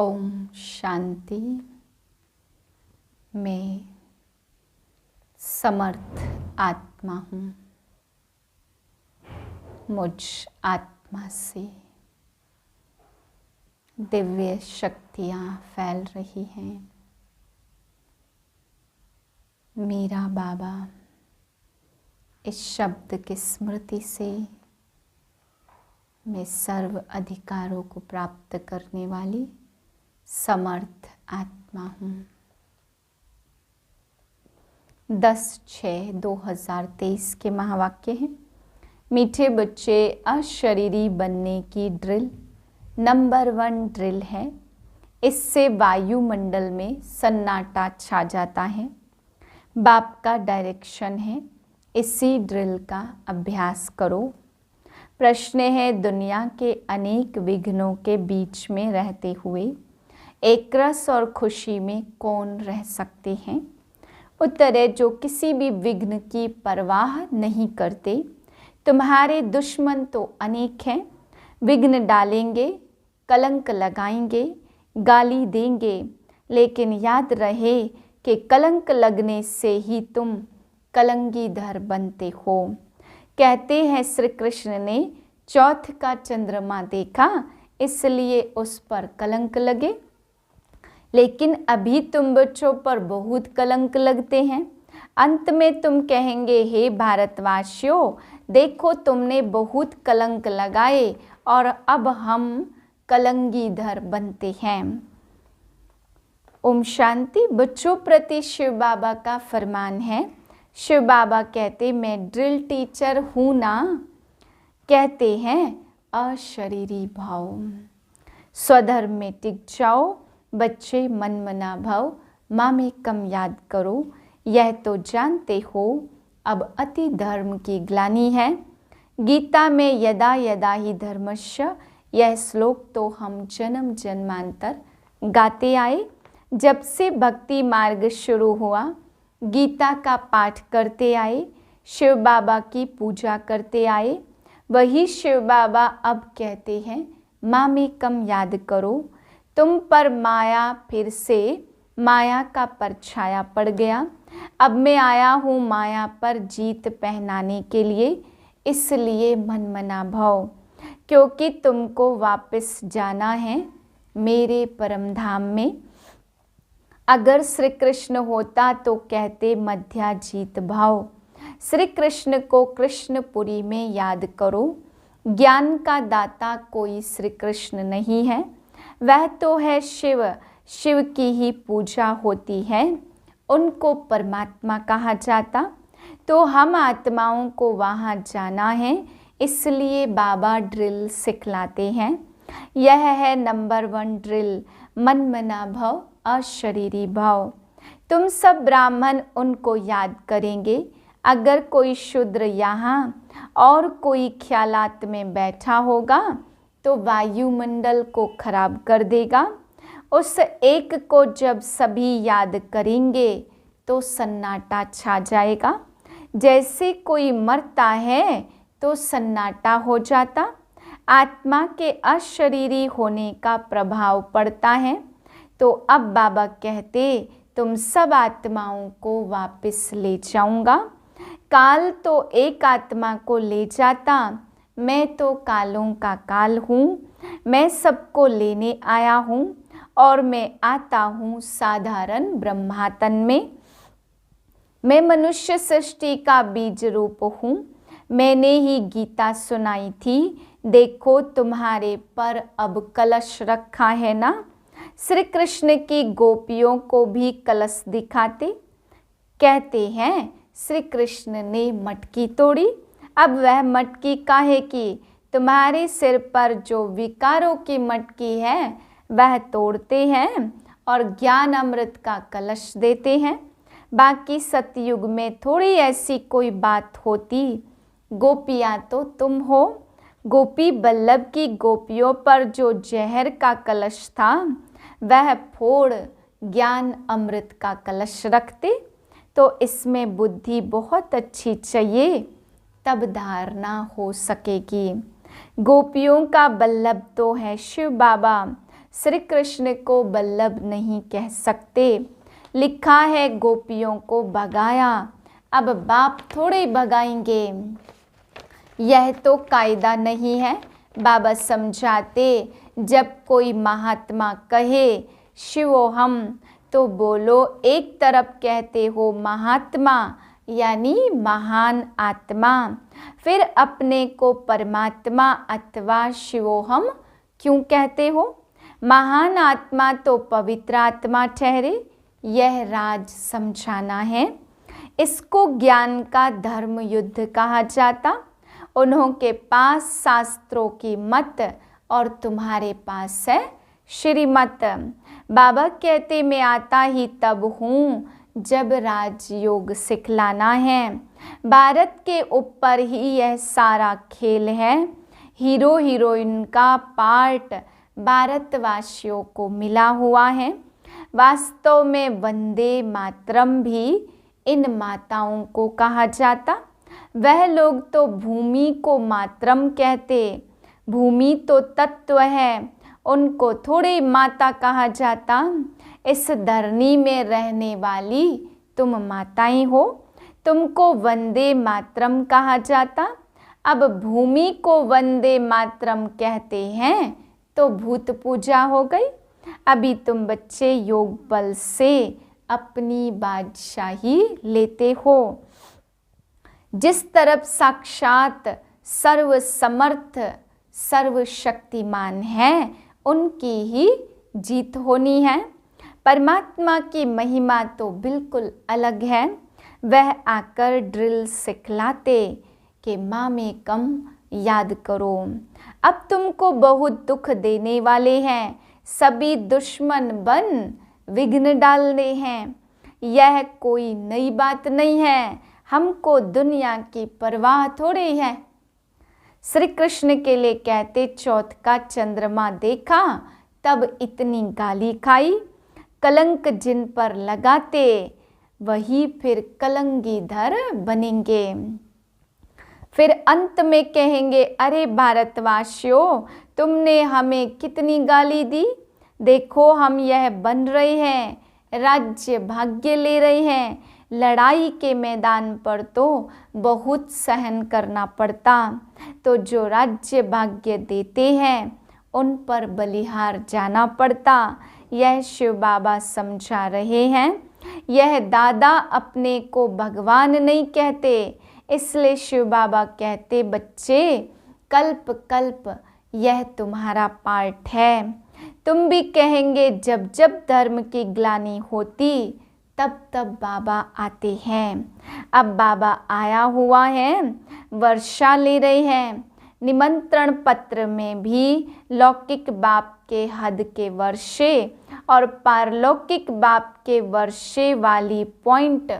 ओम शांति। मैं समर्थ आत्मा हूँ। मुझ आत्मा से दिव्य शक्तियाँ फैल रही हैं। मेरा बाबा इस शब्द की स्मृति से मैं सर्व अधिकारों को प्राप्त करने वाली समर्थ आत्मा हूँ। 10/6/2023 के महावाक्य हैं। मीठे बच्चे, अशरीरी बनने की ड्रिल नंबर 1 ड्रिल है। इससे वायुमंडल में सन्नाटा छा जाता है। बाप का डायरेक्शन है, इसी ड्रिल का अभ्यास करो। प्रश्न है, दुनिया के अनेक विघ्नों के बीच में रहते हुए एक रस और खुशी में कौन रह सकते हैं? उत्तर है, जो किसी भी विघ्न की परवाह नहीं करते। तुम्हारे दुश्मन तो अनेक हैं। विघ्न डालेंगे, कलंक लगाएंगे, गाली देंगे, लेकिन याद रहे कि कलंक लगने से ही तुम कलंगीधर बनते हो। कहते हैं श्री कृष्ण ने चौथ का चंद्रमा देखा, इसलिए उस पर कलंक लगे। लेकिन अभी तुम बच्चों पर बहुत कलंक लगते हैं। अंत में तुम कहेंगे, हे भारतवासियों, देखो तुमने बहुत कलंक लगाए और अब हम कलंगीधर बनते हैं। ओम शांति। बच्चों प्रति शिव बाबा का फरमान है। शिव बाबा कहते, मैं ड्रिल टीचर हूँ ना। कहते हैं अशरीरी भाव, स्वधर्म में टिक जाओ। बच्चे मन मना भाव, माँ में कम याद करो। यह तो जानते हो अब अति धर्म की ग्लानि है। गीता में यदा यदा ही धर्मस्य, यह श्लोक तो हम जन्म जन्मांतर गाते आए। जब से भक्ति मार्ग शुरू हुआ, गीता का पाठ करते आए, शिव बाबा की पूजा करते आए। वही शिव बाबा अब कहते हैं, माँ में कम याद करो। तुम पर माया, फिर से माया का परछाया पड़ गया। अब मैं आया हूँ माया पर जीत पहनाने के लिए, इसलिए मन मना भाव, क्योंकि तुमको वापस जाना है मेरे परम धाम में। अगर श्री कृष्ण होता तो कहते मध्या जीत भाव। श्री कृष्ण को कृष्णपुरी में याद करो। ज्ञान का दाता कोई श्री कृष्ण नहीं है, वह तो है शिव। शिव की ही पूजा होती है, उनको परमात्मा कहा जाता। तो हम आत्माओं को वहाँ जाना है, इसलिए बाबा ड्रिल सिखलाते हैं। यह है नंबर 1 ड्रिल, मन मना भाव, अशरीरी भाव। तुम सब ब्राह्मण उनको याद करेंगे। अगर कोई शूद्र यहाँ और कोई ख्यालात में बैठा होगा तो वायुमंडल को खराब कर देगा। उस एक को जब सभी याद करेंगे तो सन्नाटा छा जाएगा। जैसे कोई मरता है तो सन्नाटा हो जाता। आत्मा के अशरीरी होने का प्रभाव पड़ता है। तो अब बाबा कहते, तुम सब आत्माओं को वापस ले जाऊंगा। काल तो एक आत्मा को ले जाता, मैं तो कालों का काल हूँ। मैं सबको लेने आया हूँ और मैं आता हूँ साधारण ब्रह्मातन में। मैं मनुष्य सृष्टि का बीज रूप हूँ। मैंने ही गीता सुनाई थी, देखो तुम्हारे पर अब कलश रखा है ना। श्री कृष्ण की गोपियों को भी कलश दिखाते। कहते हैं श्री कृष्ण ने मटकी तोड़ी। अब वह मटकी काहे की? तुम्हारे सिर पर जो विकारों की मटकी है वह तोड़ते हैं और ज्ञान अमृत का कलश देते हैं। बाकी सतयुग में थोड़ी ऐसी कोई बात होती। गोपियाँ तो तुम हो। गोपी बल्लभ की गोपियों पर जो जहर का कलश था वह फोड़ ज्ञान अमृत का कलश रखते। तो इसमें बुद्धि बहुत अच्छी चाहिए, तब धारणा हो सकेगी। गोपियों का बल्लभ तो है शिव बाबा, श्री कृष्ण को बल्लभ नहीं कह सकते। लिखा है गोपियों को भगाया, अब बाप थोड़े भगाएंगे। यह तो कायदा नहीं है। बाबा समझाते, जब कोई महात्मा कहे शिवोहम तो बोलो एक तरफ कहते हो महात्मा यानी महान आत्मा, फिर अपने को परमात्मा अथवा शिवोहम क्यों कहते हो? महान आत्मा तो पवित्र आत्मा ठहरे। यह राज समझाना है। इसको ज्ञान का धर्म युद्ध कहा जाता। उन्हों के पास शास्त्रों की मत और तुम्हारे पास है श्रीमत। बाबा कहते मैं आता ही तब हूँ जब राजयोग सिखलाना है। भारत के ऊपर ही यह सारा खेल है। हीरो हीरोइन का पार्ट भारतवासियों को मिला हुआ है। वास्तव में वंदे मातरम भी इन माताओं को कहा जाता। वह लोग तो भूमि को मातरम कहते। भूमि तो तत्व है, उनको थोड़ी माता कहा जाता। इस धरनी में रहने वाली तुम माताएं हो, तुमको वंदे मातरम कहा जाता। अब भूमि को वंदे मातरम कहते हैं तो भूत पूजा हो गई। अभी तुम बच्चे योग बल से अपनी बादशाही लेते हो। जिस तरफ साक्षात सर्वसमर्थ सर्वशक्तिमान है उनकी ही जीत होनी है। परमात्मा की महिमा तो बिल्कुल अलग है। वह आकर ड्रिल सिखलाते कि माँ में कम याद करो। अब तुमको बहुत दुख देने वाले हैं, सभी दुश्मन बन विघ्न डालने हैं। यह कोई नई बात नहीं है, हमको दुनिया की परवाह थोड़ी है। श्री कृष्ण के लिए कहते चौथ का चंद्रमा देखा तब इतनी गाली खाई। कलंक जिन पर लगाते वही फिर कलंगीधर बनेंगे। फिर अंत में कहेंगे अरे भारतवासियों तुमने हमें कितनी गाली दी। देखो हम यह बन रहे हैं, राज्य भाग्य ले रहे हैं। लड़ाई के मैदान पर तो बहुत सहन करना पड़ता, तो जो राज्य भाग्य देते हैं उन पर बलिहार जाना पड़ता। यह शिव बाबा समझा रहे हैं। यह दादा अपने को भगवान नहीं कहते, इसलिए शिव बाबा कहते बच्चे कल्प कल्प यह तुम्हारा पार्ट है। तुम भी कहेंगे जब जब धर्म की ग्लानि होती तब तब बाबा आते हैं। अब बाबा आया हुआ है, वर्षा ले रहे हैं। निमंत्रण पत्र में भी लौकिक बाप के हद के वर्षे और पारलौकिक बाप के वर्षे वाली पॉइंट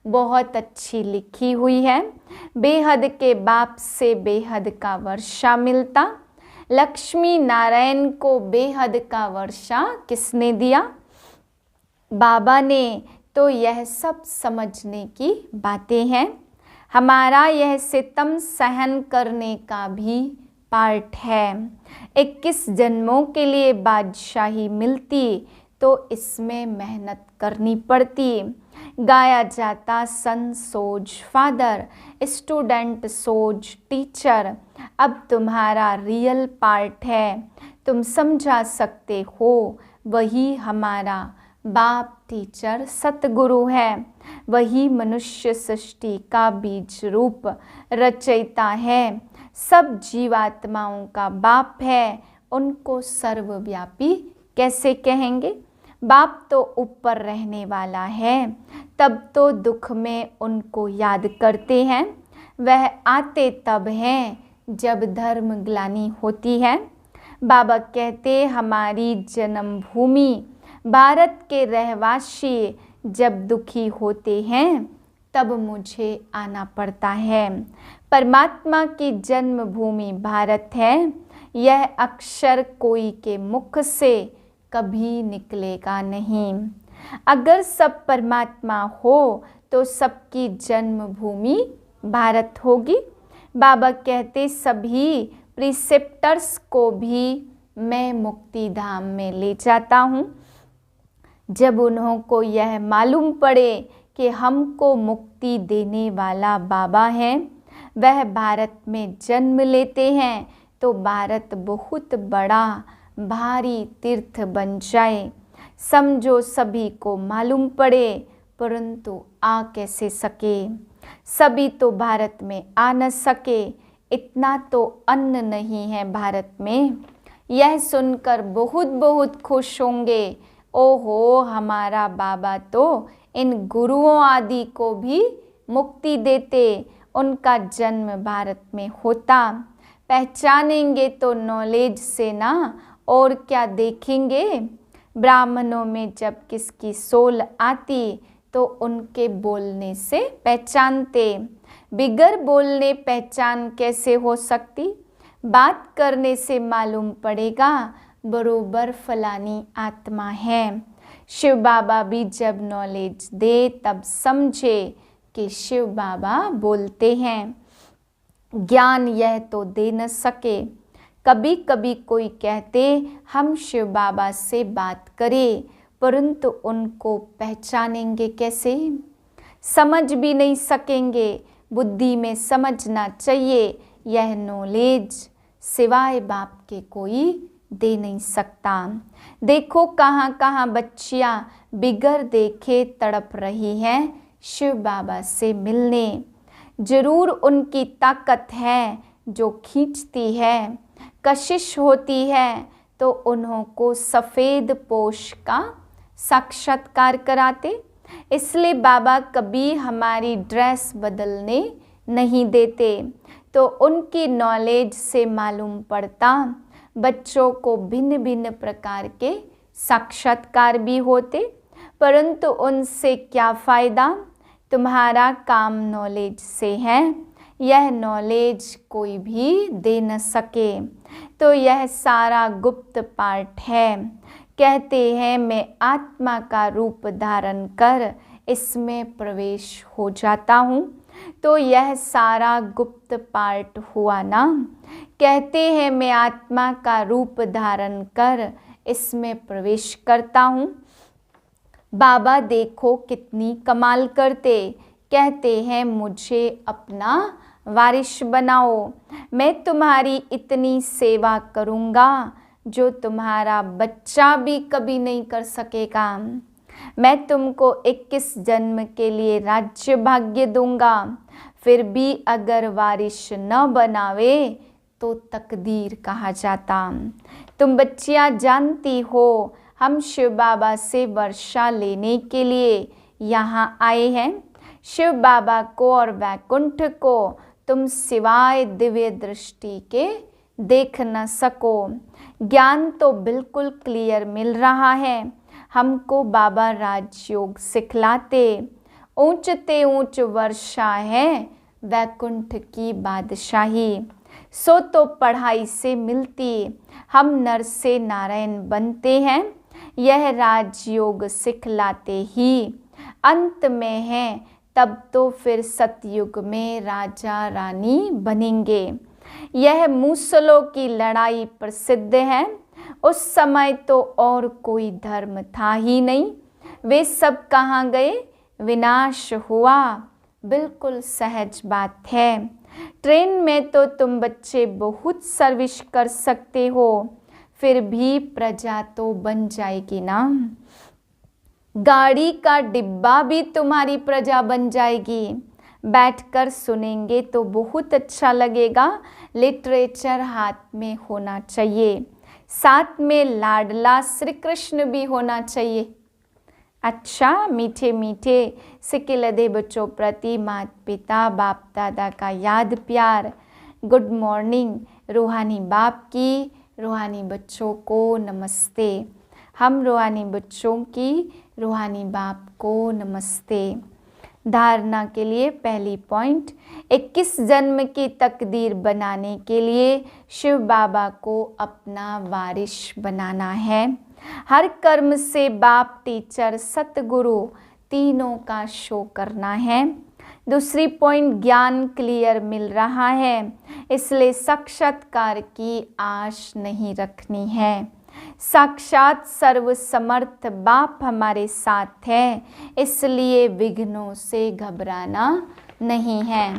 बहुत अच्छी लिखी हुई है। बेहद के बाप से बेहद का वर्षा मिलता। लक्ष्मी नारायण को बेहद का वर्षा किसने दिया? बाबा ने। तो यह सब समझने की बातें हैं। हमारा यह सितम सहन करने का भी पार्ट है। 21 जन्मों के लिए बादशाही मिलती तो इसमें मेहनत करनी पड़ती। गाया जाता सन सोज फादर, स्टूडेंट सोज टीचर। अब तुम्हारा रियल पार्ट है, तुम समझा सकते हो। वही हमारा बाप टीचर सतगुरु है। वही मनुष्य सृष्टि का बीज रूप रचयिता है। सब जीवात्माओं का बाप है। उनको सर्वव्यापी कैसे कहेंगे? बाप तो ऊपर रहने वाला है, तब तो दुख में उनको याद करते हैं। वह आते तब हैं जब धर्म ग्लानि होती है। बाबा कहते हमारी जन्मभूमि भारत के रहवासी जब दुखी होते हैं तब मुझे आना पड़ता है। परमात्मा की जन्मभूमि भारत है। यह अक्षर कोई के मुख से कभी निकलेगा नहीं। अगर सब परमात्मा हो तो सबकी जन्मभूमि भारत होगी। बाबा कहते सभी प्रिसेप्टर्स को भी मैं मुक्ति धाम में ले जाता हूँ। जब उन्हों को यह मालूम पड़े कि हमको मुक्ति देने वाला बाबा है, वह भारत में जन्म लेते हैं, तो भारत बहुत बड़ा भारी तीर्थ बन जाए। समझो सभी को मालूम पड़े, परंतु आ कैसे सके, सभी तो भारत में आ न सके, इतना तो अन्न नहीं है भारत में। यह सुनकर बहुत बहुत खुश होंगे, ओहो हमारा बाबा तो इन गुरुओं आदि को भी मुक्ति देते, उनका जन्म भारत में होता। पहचानेंगे तो नॉलेज से ना, और क्या देखेंगे। ब्राह्मणों में जब किसकी सोल आती तो उनके बोलने से पहचानते, बिगर बोलने पहचान कैसे हो सकती। बात करने से मालूम पड़ेगा बरोबर फलानी आत्मा है। शिव बाबा भी जब नॉलेज दे तब समझे कि शिव बाबा बोलते हैं। ज्ञान यह तो दे न सके। कभी कभी कोई कहते हम शिव बाबा से बात करें, परंतु उनको पहचानेंगे कैसे, समझ भी नहीं सकेंगे। बुद्धि में समझना चाहिए, यह नॉलेज सिवाय बाप के कोई दे नहीं सकता। देखो कहाँ कहाँ बच्चियाँ बिगर देखे तड़प रही हैं शिव बाबा से मिलने। जरूर उनकी ताकत है जो खींचती है, कशिश होती है तो उन्हों को सफ़ेद पोश का साक्षात्कार कराते। इसलिए बाबा कभी हमारी ड्रेस बदलने नहीं देते। तो उनकी नॉलेज से मालूम पड़ता बच्चों को भिन्न भिन्न प्रकार के साक्षात्कार भी होते, परंतु उनसे क्या फ़ायदा। तुम्हारा काम नॉलेज से है, यह नॉलेज कोई भी दे न सके। तो यह सारा गुप्त पाठ है। कहते हैं मैं आत्मा का रूप धारण कर इसमें प्रवेश हो जाता हूँ। तो यह सारा गुप्त पाठ हुआ ना। कहते हैं मैं आत्मा का रूप धारण कर इसमें प्रवेश करता हूँ। बाबा देखो कितनी कमाल करते, कहते हैं मुझे अपना वारिश बनाओ, मैं तुम्हारी इतनी सेवा करूँगा जो तुम्हारा बच्चा भी कभी नहीं कर सकेगा। मैं तुमको 21 जन्म के लिए राज्य भाग्य दूंगा, फिर भी अगर वारिश न बनावे तो तकदीर कहा जाता। तुम बच्चियां जानती हो हम शिव बाबा से वर्षा लेने के लिए यहाँ आए हैं। शिव बाबा को और वैकुंठ को तुम सिवाय दिव्य दृष्टि के देख न सको। ज्ञान तो बिल्कुल क्लियर मिल रहा है। हमको बाबा राजयोग सिखलाते। ऊंचते ऊंच वर्षा है वैकुंठ की बादशाही। सो तो पढ़ाई से मिलती, हम नर से नारायण बनते हैं। यह राजयोग सिखलाते ही अंत में है, तब तो फिर सतयुग में राजा रानी बनेंगे। यह मूसलों की लड़ाई प्रसिद्ध है। उस समय तो और कोई धर्म था ही नहीं, वे सब कहाँ गए, विनाश हुआ। बिल्कुल सहज बात है। ट्रेन में तो तुम बच्चे बहुत सर्विस कर सकते हो, फिर भी प्रजा तो बन जाएगी ना। गाड़ी का डिब्बा भी तुम्हारी प्रजा बन जाएगी। बैठकर सुनेंगे तो बहुत अच्छा लगेगा। लिटरेचर हाथ में होना चाहिए, साथ में लाडला श्री कृष्ण भी होना चाहिए। अच्छा, मीठे मीठे सिक्के लदे बच्चों प्रति माता पिता बाप दादा का याद प्यार। Good morning. रूहानी बाप की रूहानी बच्चों को नमस्ते। हम रूहानी बच्चों की रूहानी बाप को नमस्ते। धारणा के लिए पहली पॉइंट, 21 जन्म की तकदीर बनाने के लिए शिव बाबा को अपना वारिश बनाना है। हर कर्म से बाप टीचर सतगुरु तीनों का शो करना है। दूसरी पॉइंट, ज्ञान क्लियर मिल रहा है, इसलिए साक्षात्कार की आश नहीं रखनी है। साक्षात सर्वसमर्थ बाप हमारे साथ है, इसलिए विघ्नों से घबराना नहीं है।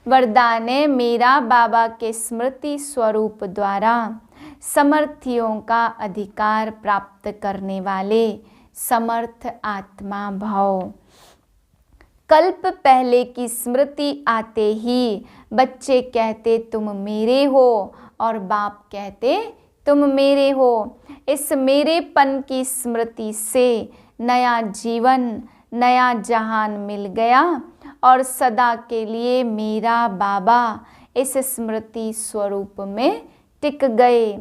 वरदान है, मेरा बाबा के स्मृति स्वरूप द्वारा समर्थियों का अधिकार प्राप्त करने वाले समर्थ आत्मा भव। कल्प पहले की स्मृति आते ही बच्चे कहते तुम मेरे हो और बाप कहते तुम मेरे हो। इस मेरेपन की स्मृति से नया जीवन, नया जहान मिल गया और सदा के लिए मेरा बाबा इस स्मृति स्वरूप में टिक गए।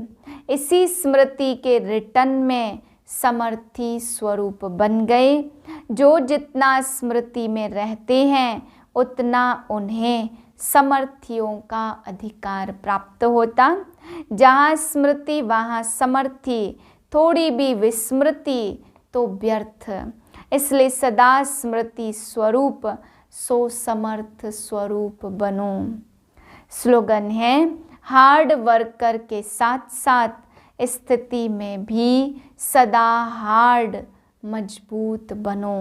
इसी स्मृति के रिटर्न में समर्थी स्वरूप बन गए। जो जितना स्मृति में रहते हैं उतना उन्हें समर्थियों का अधिकार प्राप्त होता। जहाँ स्मृति वहाँ समर्थी, थोड़ी भी विस्मृति तो व्यर्थ। इसलिए सदा स्मृति स्वरूप सो समर्थ स्वरूप बनो। स्लोगन है, हार्ड वर्कर के साथ साथ स्थिति में भी सदा हार्ड मजबूत बनो।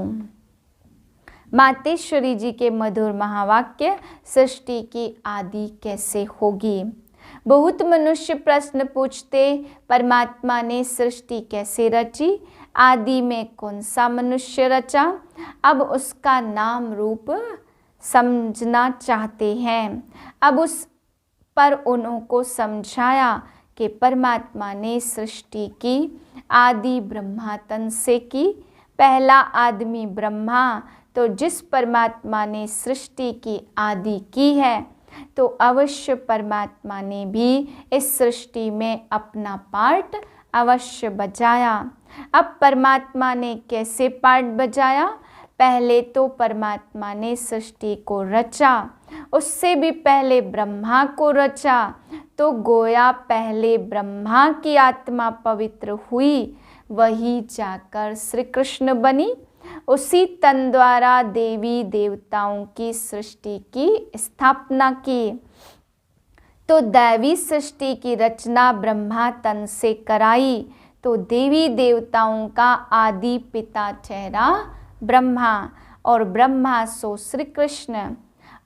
मातेश्वरी जी के मधुर महावाक्य, सृष्टि की आदि कैसे होगी। बहुत मनुष्य प्रश्न पूछते, परमात्मा ने सृष्टि कैसे रची, आदि में कौन सा मनुष्य रचा। अब उसका नाम रूप समझना चाहते हैं। अब उस पर उनको समझाया कि परमात्मा ने सृष्टि की आदि ब्रह्मा तन से की। पहला आदमी ब्रह्मा, तो जिस परमात्मा ने सृष्टि की आदि की है तो अवश्य परमात्मा ने भी इस सृष्टि में अपना पार्ट अवश्य बजाया। अब परमात्मा ने कैसे पार्ट बजाया। पहले तो परमात्मा ने सृष्टि को रचा, उससे भी पहले ब्रह्मा को रचा। तो गोया पहले ब्रह्मा की आत्मा पवित्र हुई, वही जाकर श्री कृष्ण बनी। उसी तन द्वारा देवी देवताओं की सृष्टि की स्थापना की। तो दैवी सृष्टि की रचना ब्रह्मा तन से कराई, तो देवी देवताओं का आदि पिता ठहरा ब्रह्मा, और ब्रह्मा सो श्री कृष्ण,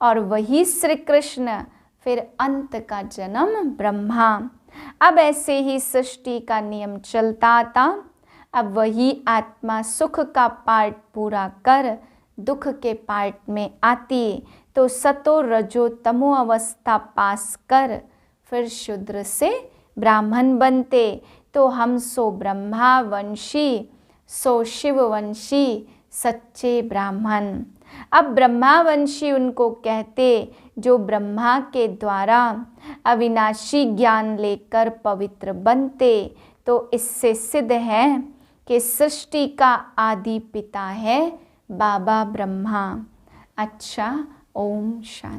और वही श्री कृष्ण फिर अंत का जन्म ब्रह्मा। अब ऐसे ही सृष्टि का नियम चलता था। अब वही आत्मा सुख का पार्ट पूरा कर दुख के पार्ट में आती, तो सतो रजो तमो अवस्था पास कर फिर शूद्र से ब्राह्मण बनते। तो हम सो ब्रह्मा वंशी, सो शिव वंशी, सच्चे ब्राह्मण। अब ब्रह्मावंशी उनको कहते जो ब्रह्मा के द्वारा अविनाशी ज्ञान लेकर पवित्र बनते। तो इससे सिद्ध है कि सृष्टि का आदि पिता है बाबा ब्रह्मा। अच्छा, ओम शांति।